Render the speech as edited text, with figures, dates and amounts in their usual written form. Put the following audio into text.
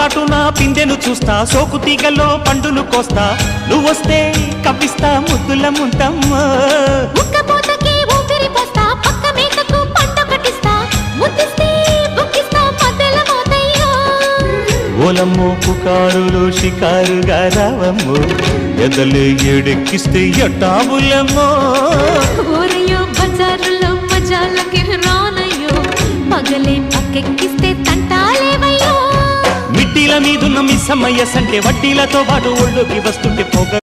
చాటున పిందెను చూస్తా, సోకు తీగల్లో పండును కోస్తా, నువ్వొస్తే కప్పిస్తా ముద్దుల ముంతమ్మ. ఉక్కపోతకి ఊపిరి పోస్తా, పక్క మేకకు పంట కట్టిస్తా, ముద్దిస్తే బుక్కిస్తా మధ్యల మోతయ్యో. ఓలమ్మో పుకారులో షికారుగా రావమ్మో, ఎదలు ఎడెక్కిస్తే ఎట్టాబులమ్మో. ఊరయ్యో బజారులో మజాలకి రానయ్యో, పగలే పక్కెక్కిస్తే తంటాలేవయ్యో. మిట్టిల మీదున్న మిస్సమ్మయ్య సంటే వడ్డీలతో పాటు ఒళ్ళోకి వస్తుంటే పొగ